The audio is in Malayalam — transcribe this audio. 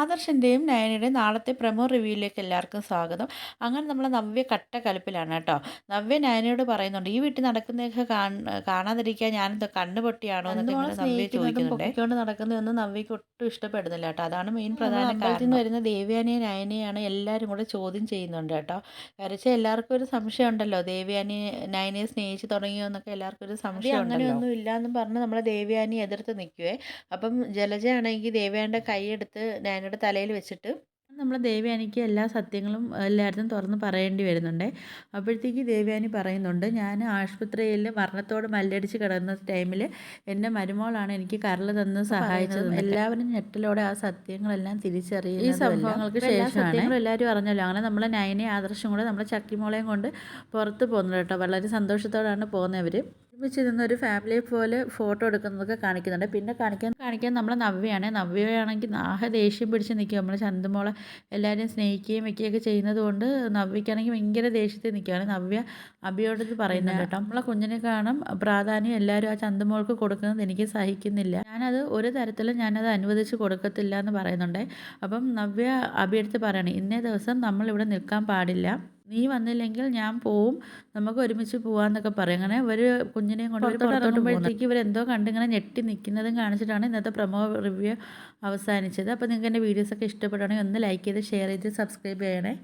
ആദർശിൻ്റെയും നയനയുടെയും നാളത്തെ പ്രൊമോ റിവ്യൂയിലേക്ക് എല്ലാവർക്കും സ്വാഗതം. അങ്ങനെ നമ്മളെ നവ്യ കട്ടക്കലിപ്പിലാണ് കേട്ടോ. നവ്യ നയനയോട് പറയുന്നുണ്ട്, ഈ വീട്ടിൽ നടക്കുന്നതൊക്കെ കാണാതിരിക്കാൻ ഞാനെന്തോ കണ്ണ് പൊട്ടിയാണോ എന്നൊക്കെ നന്ദുമോളെ ഇങ്ങനെ നവ്യ സ്നേഹിക്കുന്നതും ചോദിക്കുന്നുണ്ട്. പൊക്കിക്കൊണ്ട് നടക്കുന്നതൊന്നും നവ്യയ്ക്ക് ഒട്ടും ഇഷ്ടപ്പെടുന്നില്ല കേട്ടോ. അതാണ് മെയിൻ നമ്മൾ പ്രധാന അമ്പലത്തിൽ നിന്ന് കാരണം. വരുന്ന ദേവയാനിയും നയനയാണ് എല്ലാവരും കൂടെ ചോദ്യം ചെയ്യുന്നുണ്ട് കേട്ടോ. വരച്ച എല്ലാവർക്കും ഒരു സംശയം ഉണ്ടല്ലോ, ദേവയാനി നയനയെ സ്നേഹിച്ച് തുടങ്ങിയോ എന്നൊക്കെ എല്ലാവർക്കും ഒരു സംശയം ഉണ്ടല്ലോ. അങ്ങനെയൊന്നും ഇല്ല എന്നും പറഞ്ഞ് നമ്മളെ ദേവയാനി എതിർത്ത് നിൽക്കുവേ. അപ്പം ജലജയാണെങ്കിൽ ദേവയാനിയുടെ കൈയെടുത്ത് നയനയുടെ തലയിൽ വെച്ചിട്ട് നമ്മളെ ദേവയാനിക്ക് എല്ലാ സത്യങ്ങളും എല്ലായിടത്തും തുറന്ന് പറയേണ്ടി വരുന്നുണ്ട്. അപ്പോഴത്തേക്ക് ദേവയാനി പറയുന്നുണ്ട്, ഞാൻ ആശുപത്രിയിൽ മരണത്തോട് മല്ലടിച്ച് കിടന്ന ടൈമിൽ എൻ്റെ മരുമോളാണ് എനിക്ക് കരൾ തന്ന് സഹായിച്ചത്. എല്ലാവരും ഞെട്ടലോടെ ആ സത്യങ്ങളെല്ലാം തിരിച്ചറിയുന്നത് ഈ സംഭവങ്ങൾക്ക് ശേഷമാണ് സത്യങ്ങളും എല്ലാവരും അറിഞ്ഞല്ലോ. അങ്ങനെ നമ്മളെ നയനെ ആദർശം കൂടെ നമ്മളെ ചക്കിമോളെയും കൊണ്ട് പുറത്ത് പോകുന്നത് കേട്ടോ. വളരെ സന്തോഷത്തോടാണ് പോകുന്നവർ. ഒരുമിച്ച് നിന്നൊരു ഫാമിലിയെ പോലെ ഫോട്ടോ എടുക്കുന്നതൊക്കെ കാണിക്കുന്നുണ്ട്. പിന്നെ കാണിക്കാൻ നമ്മളെ നവ്യയാണ്. നവ്യയാണെങ്കിൽ ആകെ ദേഷ്യം പിടിച്ച് നിൽക്കും. നമ്മൾ ചന്തുമോളെ എല്ലാവരെയും സ്നേഹിക്കുകയും വയ്ക്കുകയൊക്കെ ചെയ്യുന്നത് കൊണ്ട് നവ്യയ്ക്കാണെങ്കിൽ ഭയങ്കര ദേഷ്യത്തിൽ നിൽക്കുകയാണ്. നവ്യ അഭിയോട് ഇത് പറയുന്നുണ്ട് കേട്ടോ, നമ്മളെ കുഞ്ഞിനെ കാണും പ്രാധാന്യം എല്ലാവരും ആ ചന്തുമോൾക്ക് കൊടുക്കുന്നത് എനിക്ക് സഹിക്കുന്നില്ല. ഞാനത് ഒരു തരത്തിലും ഞാനത് അനുവദിച്ച് കൊടുക്കത്തില്ല എന്ന് പറയുന്നുണ്ട്. അപ്പം നവ്യ അഭിയെടുത്ത് പറയണേ, ഇന്നേ ദിവസം നമ്മളിവിടെ നിൽക്കാൻ പാടില്ല, നീ വന്നില്ലെങ്കിൽ ഞാൻ പോവും, നമുക്ക് ഒരുമിച്ച് പോവാന്നൊക്കെ പറയും. അങ്ങനെ ഒരു കുഞ്ഞിനെയും കൊണ്ട് പുറത്തോട്ട് ഇറങ്ങുമ്പോഴത്തേക്ക് ഇവരെന്തോ കണ്ട് ഇങ്ങനെ ഞെട്ടി നിൽക്കുന്നതും കാണിച്ചിട്ടാണ് ഇന്നത്തെ പ്രൊമോ റിവ്യൂ അവസാനിച്ചത്. അപ്പോൾ നിങ്ങൾക്ക് എൻ്റെ വീഡിയോസൊക്കെ ഇഷ്ടപ്പെടുകയാണെങ്കിൽ ഒന്ന് ലൈക്ക് ചെയ്ത് ഷെയർ ചെയ്ത് സബ്സ്ക്രൈബ് ചെയ്യണേ.